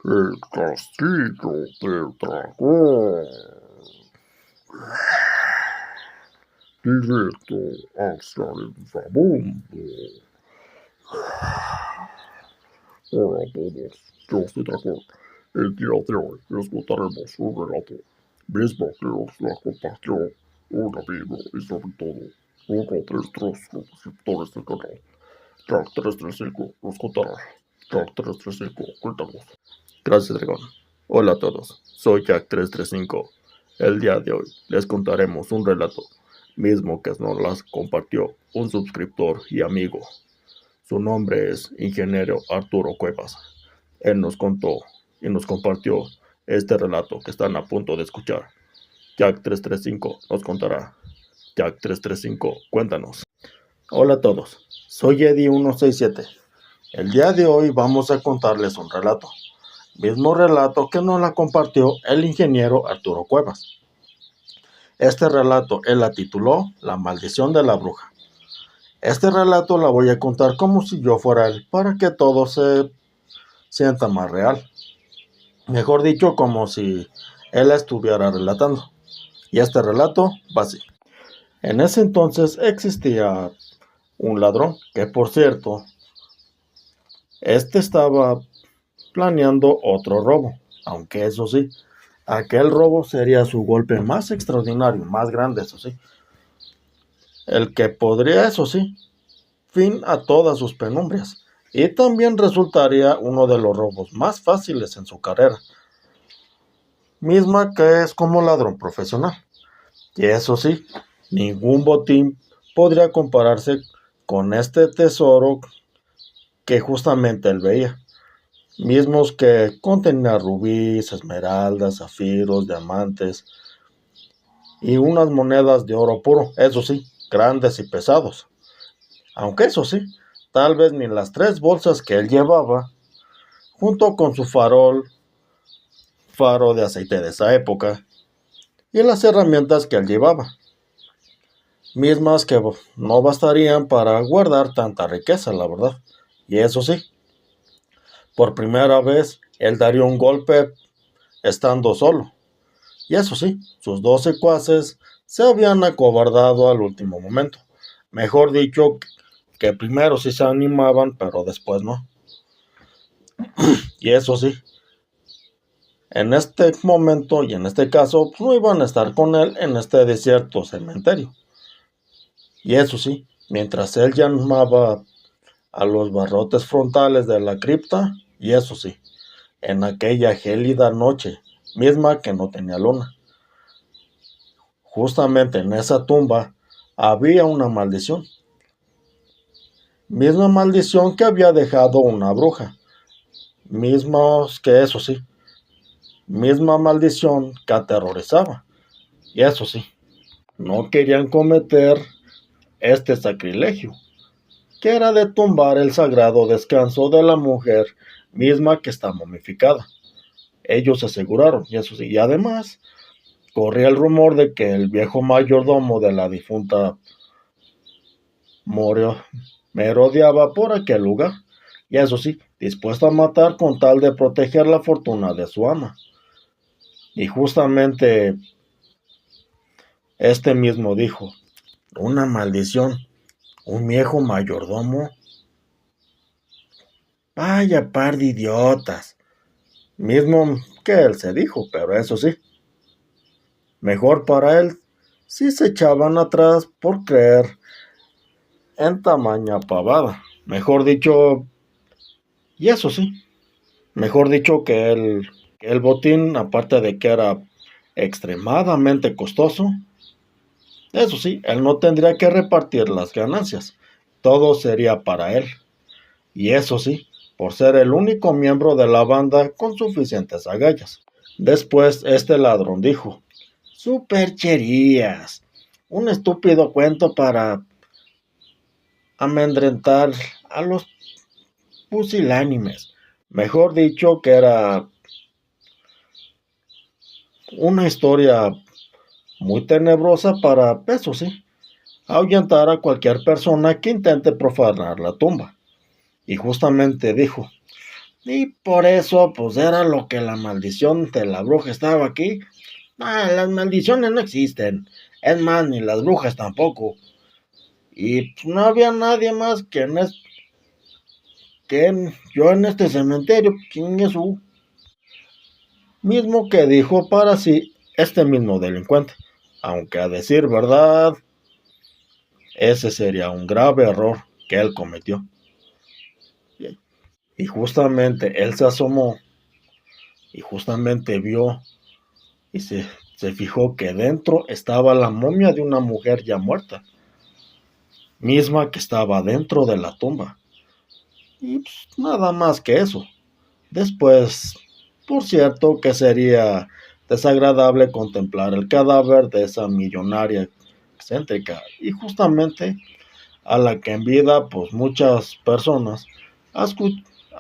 El castillo del dragón. Directo hacia el inframundo. Hola a todos, yo soy Dragón. El día de hoy les contaremos un relato, mismo que nos la compartió un amigo y sobre todo uno de nuestros suscriptores del canal. Jack335 nos contará. Jack335, cuéntanos. Gracias, Dragón. Hola a todos, soy Jack335. El día de hoy les contaremos un relato, mismo que nos las compartió un suscriptor y amigo. Su nombre es Ingeniero Arturo Cuevas. Él nos contó y nos compartió este relato que están a punto de escuchar. Jack335 nos contará. Jack335, cuéntanos. Hola a todos, soy Eddie167. El día de hoy vamos a contarles un relato. Mismo relato que nos la compartió el ingeniero Arturo Cuevas. Este relato él la tituló La maldición de la bruja. Este relato la voy a contar como si yo fuera él, para que todo se sienta más real. Mejor dicho, como si él la estuviera relatando. Y este relato va así. En ese entonces existía un ladrón, que por cierto, estaba planeando otro robo, aunque eso sí, aquel robo sería su golpe más extraordinario, más grande, eso sí. El que podría, eso sí, fin a todas sus penumbrias. Y también resultaría uno de los robos más fáciles en su carrera. Misma que es como ladrón profesional. Y eso sí, ningún botín podría compararse con este tesoro que justamente él veía. Mismos que contenían rubíes, esmeraldas, zafiros, diamantes y unas monedas de oro puro, eso sí, grandes y pesados. Aunque eso sí, tal vez ni las 3 bolsas que él llevaba, junto con su faro de aceite de esa época, y las herramientas que él llevaba, mismas que no bastarían para guardar tanta riqueza, la verdad. Y eso sí, por primera vez él daría un golpe estando solo. Y eso sí, sus 2 secuaces se habían acobardado al último momento. Mejor dicho, que primero sí se animaban, pero después no. Y eso sí, en este momento y en este caso, pues no iban a estar con él en este desierto cementerio. Y eso sí, mientras él llamaba a los barrotes frontales de la cripta, y eso sí, en aquella gélida noche, misma que no tenía luna. Justamente en esa tumba había una maldición. Misma maldición que había dejado una bruja. Mismos que eso sí, misma maldición que aterrorizaba. Y eso sí, no querían cometer este sacrilegio, que era de tumbar el sagrado descanso de la mujer misma que está momificada. Ellos se aseguraron, y eso sí, y además corría el rumor de que el viejo mayordomo de la difunta merodeaba por aquel lugar, y eso sí, dispuesto a matar con tal de proteger la fortuna de su ama. Y justamente este mismo dijo, una maldición, un viejo mayordomo. Vaya par de idiotas. Mismo que él se dijo, pero eso sí, mejor para él si se echaban atrás por creer en tamaña pavada. Mejor dicho, y eso sí, mejor dicho que el botín, aparte de que era extremadamente costoso, eso sí, él no tendría que repartir las ganancias. Todo sería para él. Y eso sí, por ser el único miembro de la banda con suficientes agallas. Después este ladrón dijo, supercherías, un estúpido cuento para amedrentar a los pusilánimes. Mejor dicho que era una historia muy tenebrosa para, eso sí, ahuyentar a cualquier persona que intente profanar la tumba. Y justamente dijo, Y por eso, pues era lo que la maldición de la bruja estaba aquí. Las maldiciones no existen. Es más, ni las brujas tampoco. Y pues, no había nadie más que yo en este cementerio. ¿Quién es su? Mismo que dijo para sí este mismo delincuente. Aunque a decir verdad, ese sería un grave error que él cometió. Y justamente él se asomó y justamente vio y se fijó que dentro estaba la momia de una mujer ya muerta, misma que estaba dentro de la tumba. Y pues, nada más que eso. Después, por cierto, que sería desagradable contemplar el cadáver de esa millonaria excéntrica y justamente a la que en vida pues muchas personas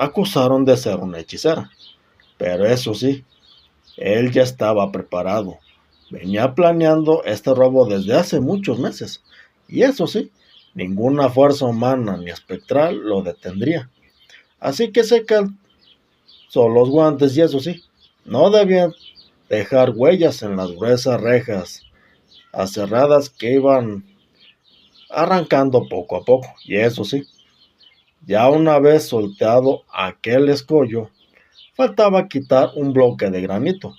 acusaron de ser una hechicera. Pero eso sí, él ya estaba preparado. Venía planeando este robo desde hace muchos meses. Y eso sí, ninguna fuerza humana ni espectral lo detendría. Así que se calzó los guantes y eso sí, no debían dejar huellas en las gruesas rejas aserradas que iban arrancando poco a poco. Y eso sí, ya una vez solteado aquel escollo, faltaba quitar un bloque de granito.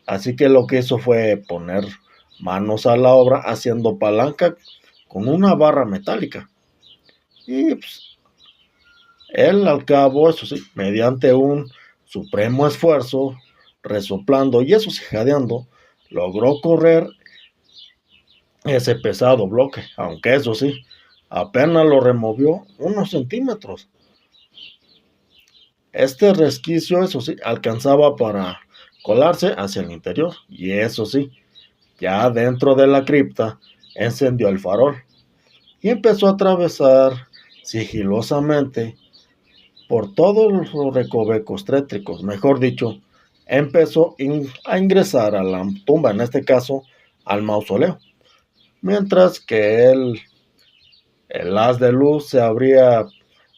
Así que lo que hizo fue poner manos a la obra haciendo palanca con una barra metálica. Y pues, él al cabo, eso sí, mediante un supremo esfuerzo, resoplando y eso sí, jadeando, logró correr ese pesado bloque, aunque eso sí, apenas lo removió unos centímetros. Este resquicio, eso sí, alcanzaba para colarse hacia el interior, y eso sí, ya dentro de la cripta, encendió el farol y empezó a atravesar sigilosamente por todos los recovecos tétricos, mejor dicho, empezó a ingresar a la tumba, en este caso al mausoleo, mientras que el haz de luz se abría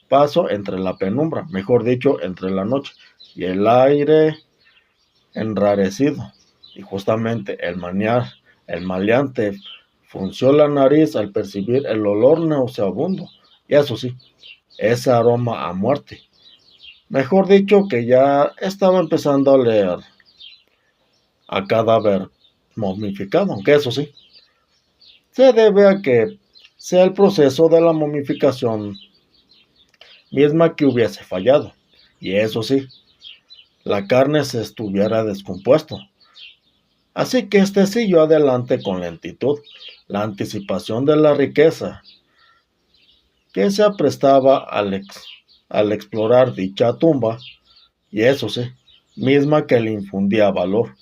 paso entre la penumbra, mejor dicho, entre la noche y el aire enrarecido. Y justamente el maleante frunció la nariz al percibir el olor nauseabundo. Y eso sí, ese aroma a muerte. Mejor dicho, que ya estaba empezando a oler a cadáver momificado, aunque eso sí, se debe a que sea el proceso de la momificación misma que hubiese fallado. Y eso sí, la carne se estuviera descompuesto. Así que este siguió adelante con lentitud. La anticipación de la riqueza que se aprestaba al explorar dicha tumba, y eso sí, misma que le infundía valor.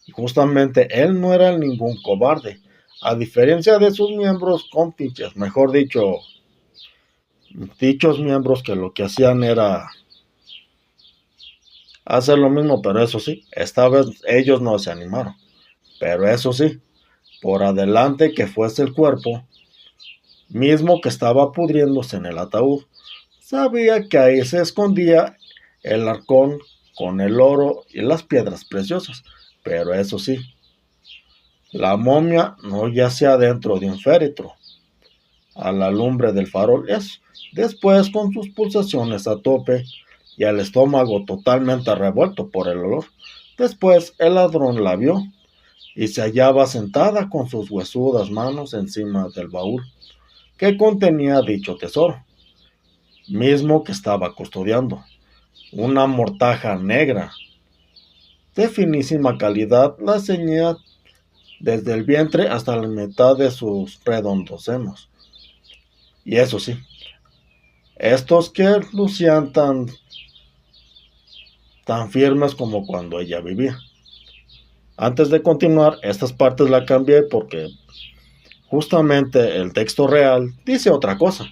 Y justamente él no era ningún cobarde, a diferencia de sus miembros cómplices, mejor dicho, dichos miembros que lo que hacían era hacer lo mismo, pero eso sí, esta vez ellos no se animaron. Pero eso sí, por adelante que fuese el cuerpo, mismo que estaba pudriéndose en el ataúd, sabía que ahí se escondía el arcón con el oro y las piedras preciosas. Pero eso sí, la momia no yacía dentro de un féretro, a la lumbre del farol. Después, con sus pulsaciones a tope y el estómago totalmente revuelto por el olor, después el ladrón la vio y se hallaba sentada con sus huesudas manos encima del baúl que contenía dicho tesoro, mismo que estaba custodiando. Una mortaja negra de finísima calidad la ceñía desde el vientre hasta la mitad de sus redondos senos. Y eso sí, estos que lucían tan firmes como cuando ella vivía. Antes de continuar, estas partes la cambié porque justamente el texto real dice otra cosa.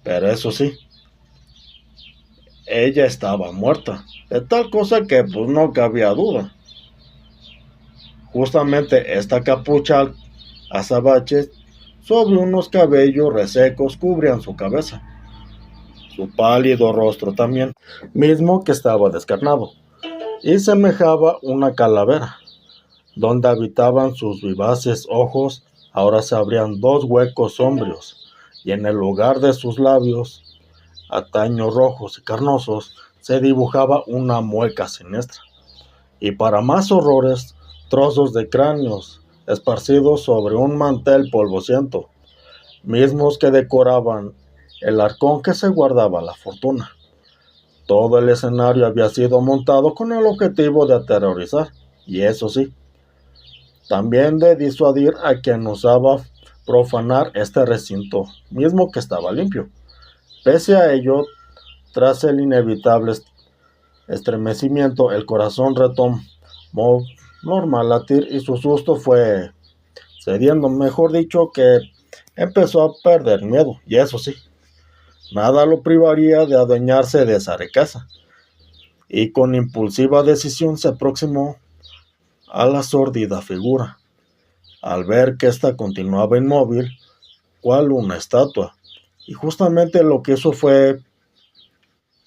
Pero eso sí, ella estaba muerta, de tal cosa que pues no cabía duda. Justamente esta capucha azabache sobre unos cabellos resecos cubrían su cabeza. su pálido rostro también, mismo que estaba descarnado, y semejaba una calavera. Donde habitaban sus vivaces ojos, ahora se abrían dos huecos sombríos, y en el lugar de sus labios, ataños rojos y carnosos, se dibujaba una mueca siniestra. Y para más horrores, trozos de cráneos esparcidos sobre un mantel polvociento, mismos que decoraban el arcón que se guardaba la fortuna. Todo el escenario había sido montado con el objetivo de aterrorizar, y eso sí, también de disuadir a quien osaba profanar este recinto, mismo que estaba limpio. Pese a ello, tras el inevitable estremecimiento, el corazón retomó normal latir y su susto fue cediendo, mejor dicho, que empezó a perder miedo, y eso sí, nada lo privaría de adueñarse de esa riqueza, y con impulsiva decisión se aproximó a la sórdida figura, al ver que ésta continuaba inmóvil, cual una estatua, y justamente lo que hizo fue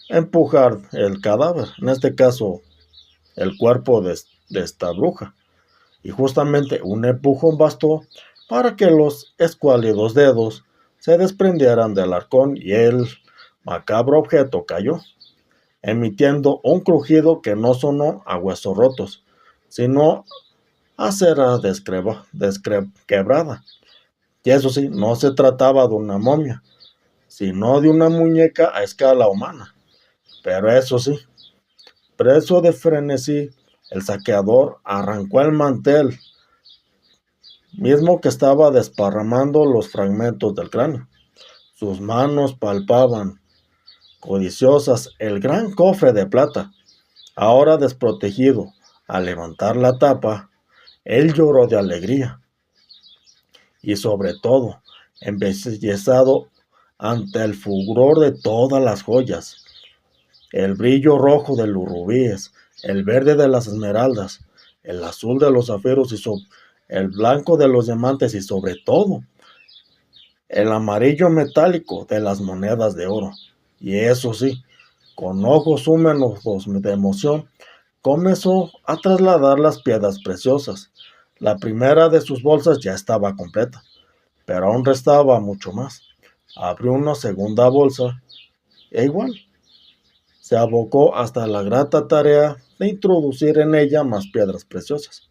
empujar el cadáver, en este caso el cuerpo de esta bruja, y justamente un empujón bastó para que los escuálidos dedos se desprendieran del arcón y el macabro objeto cayó, emitiendo un crujido que no sonó a huesos rotos, sino a cera quebrada. Y eso sí, no se trataba de una momia, sino de una muñeca a escala humana. Pero eso sí, preso de frenesí, el saqueador arrancó el mantel, mismo que estaba desparramando los fragmentos del cráneo. Sus manos palpaban, codiciosas, el gran cofre de plata. Ahora desprotegido, al levantar la tapa, él lloró de alegría. Y sobre todo, embellezado ante el fulgor de todas las joyas, el brillo rojo de los rubíes, el verde de las esmeraldas, el azul de los zafiros y el blanco de los diamantes y sobre todo, el amarillo metálico de las monedas de oro. Y eso sí, con ojos húmedos de emoción, comenzó a trasladar las piedras preciosas. La primera de sus bolsas ya estaba completa, pero aún restaba mucho más. Abrió una segunda bolsa e igual, se abocó hasta la grata tarea de introducir en ella más piedras preciosas.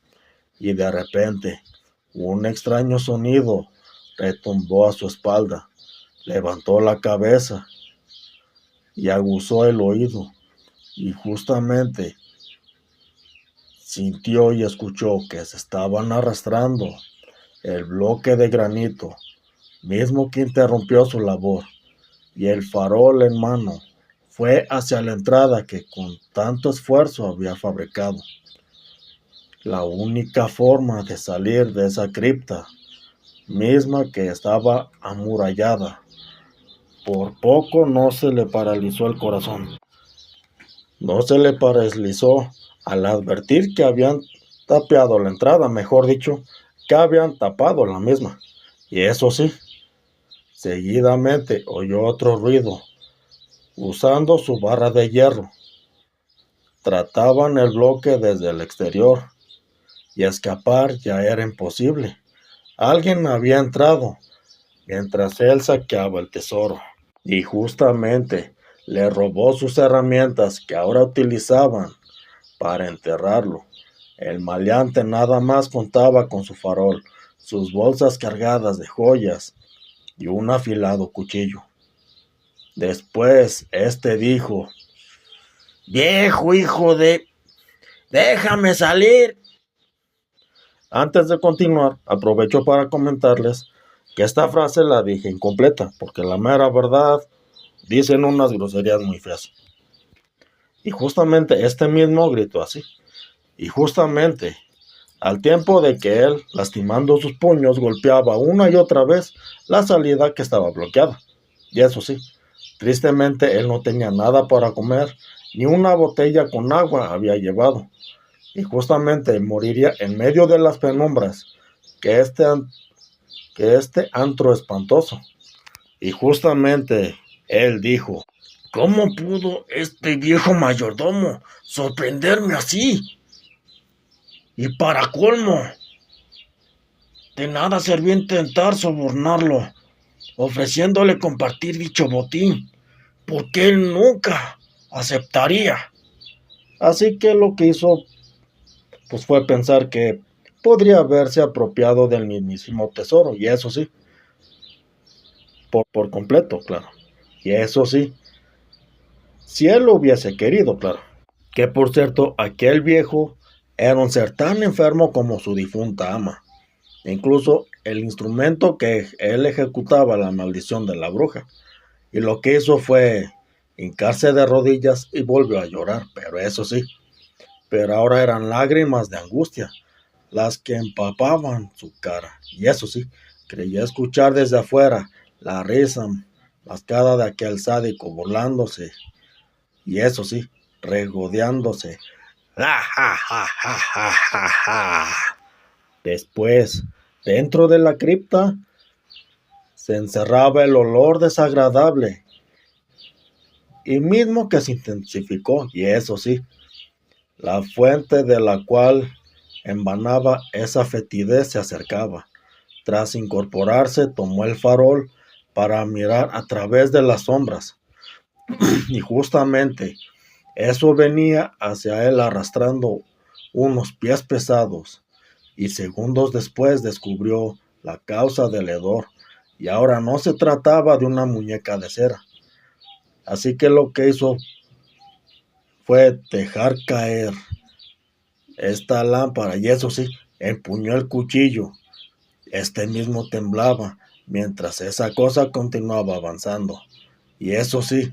Y de repente, un extraño sonido retumbó a su espalda. Levantó la cabeza y aguzó el oído, y justamente sintió y escuchó que se estaban arrastrando el bloque de granito, mismo que interrumpió su labor, y el farol en mano fue hacia la entrada que con tanto esfuerzo había fabricado. La única forma de salir de esa cripta, misma que estaba amurallada. Por poco no se le paralizó el corazón. No se le paralizó al advertir que habían tapiado la entrada, mejor dicho, que habían tapado la misma. Y eso sí, seguidamente oyó otro ruido. Usando su barra de hierro, trataban el bloque desde el exterior, y escapar ya era imposible. Alguien había entrado mientras él saqueaba el tesoro, y justamente le robó sus herramientas que ahora utilizaban para enterrarlo. El maleante nada más contaba con su farol, sus bolsas cargadas de joyas y un afilado cuchillo. Después, dijo: «Viejo hijo de... déjame salir». Antes de continuar, aprovecho para comentarles que esta frase la dije incompleta, porque la mera verdad dicen unas groserías muy feas. Y justamente mismo gritó así. Y justamente al tiempo de que él, lastimando sus puños, golpeaba una y otra vez la salida que estaba bloqueada. Y eso sí, tristemente él no tenía nada para comer, ni una botella con agua había llevado. Y justamente moriría en medio de las penumbras que este antro espantoso. Y justamente él dijo: ¿Cómo pudo este viejo mayordomo sorprenderme así? Y para colmo, de nada servía intentar sobornarlo, ofreciéndole compartir dicho botín, porque él nunca aceptaría. Así que lo que hizo pues fue pensar que podría haberse apropiado del mismísimo tesoro, y eso sí, por completo, claro. Y eso sí, si él lo hubiese querido, claro. Que por cierto, aquel viejo era un ser tan enfermo como su difunta ama. E incluso el instrumento que él ejecutaba la maldición de la bruja. Y lo que hizo fue hincarse de rodillas y volvió a llorar, pero eso sí, pero ahora eran lágrimas de angustia las que empapaban su cara. Y eso sí, creía escuchar desde afuera la risa mascada de aquel sádico burlándose. Y eso sí, regodeándose. ¡Ja, ja, ja, ja, ja, ja, ja! Después, dentro de la cripta, se encerraba el olor desagradable y mismo que se intensificó, y eso sí, la fuente de la cual emanaba esa fetidez se acercaba. Tras incorporarse, tomó el farol para mirar a través de las sombras, y justamente eso venía hacia él arrastrando unos pies pesados, y segundos después descubrió la causa del hedor, y ahora no se trataba de una muñeca de cera. Así que lo que hizo fue dejar caer esta lámpara, y eso sí, empuñó el cuchillo. Este mismo temblaba mientras esa cosa continuaba avanzando. Y eso sí,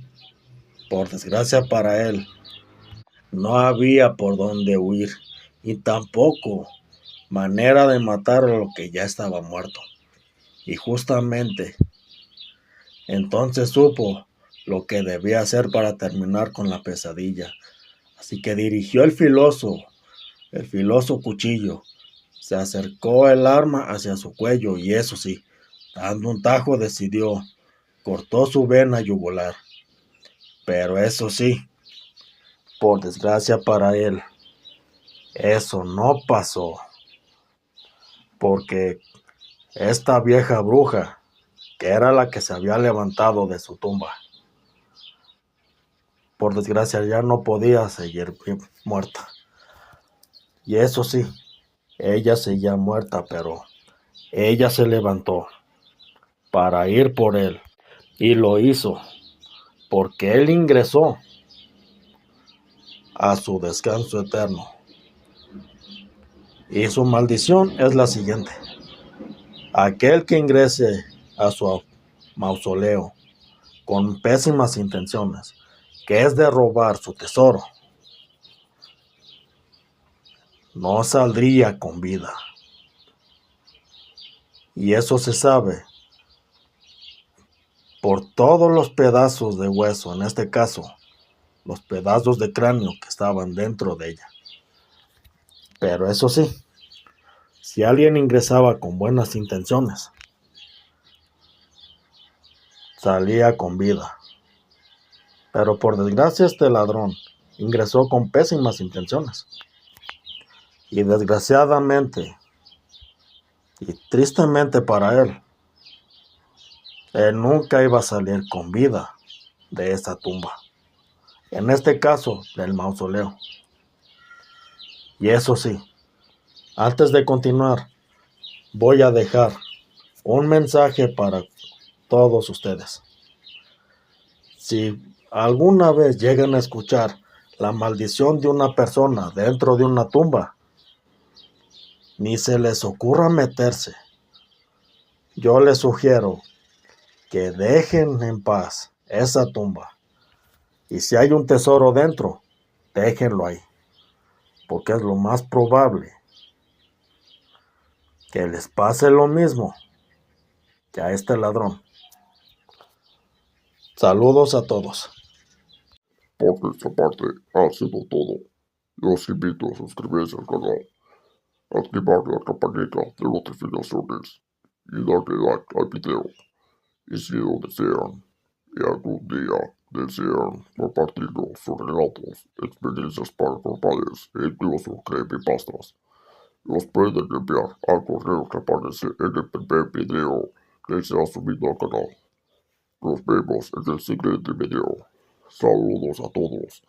por desgracia para él, no había por dónde huir, y tampoco manera de matar a lo que ya estaba muerto. Y justamente entonces supo lo que debía hacer para terminar con la pesadilla. Así que dirigió el filoso cuchillo. Se acercó el arma hacia su cuello y eso sí, dando un tajo decidió, cortó su vena yugular. Pero eso sí, por desgracia para él, eso no pasó, porque esta vieja bruja, que era la que se había levantado de su tumba, por desgracia ya no podía seguir muerta. Y eso sí, ella seguía muerta, pero ella se levantó para ir por él. Y lo hizo, porque él ingresó a su descanso eterno. Y su maldición es la siguiente: aquel que ingrese a su mausoleo con pésimas intenciones, que es de robar su tesoro, no saldría con vida. Y eso se sabe por todos los pedazos de hueso, en este caso, los pedazos de cráneo que estaban dentro de ella. Pero eso sí, si alguien ingresaba con buenas intenciones, salía con vida. Pero por desgracia este ladrón ingresó con pésimas intenciones. Y desgraciadamente, y tristemente para él nunca iba a salir con vida de esa tumba. En este caso, del mausoleo. Y eso sí, antes de continuar, voy a dejar un mensaje para todos ustedes. Si alguna vez llegan a escuchar la maldición de una persona dentro de una tumba, ni se les ocurra meterse. Yo les sugiero que dejen en paz esa tumba. Y si hay un tesoro dentro, déjenlo ahí, porque es lo más probable que les pase lo mismo que a este ladrón. Saludos a todos. Por nuestra parte ha sido todo. Los invito a suscribirse al canal, activar la campanita de notificaciones y darle like al video. Y si lo desean y algún día desean compartirnos sus relatos, experiencias paranormales e incluso creepypastas, los pueden enviar al correo que aparece en el primer video que se ha subido al canal. Nos vemos en el siguiente video. Saludos a todos.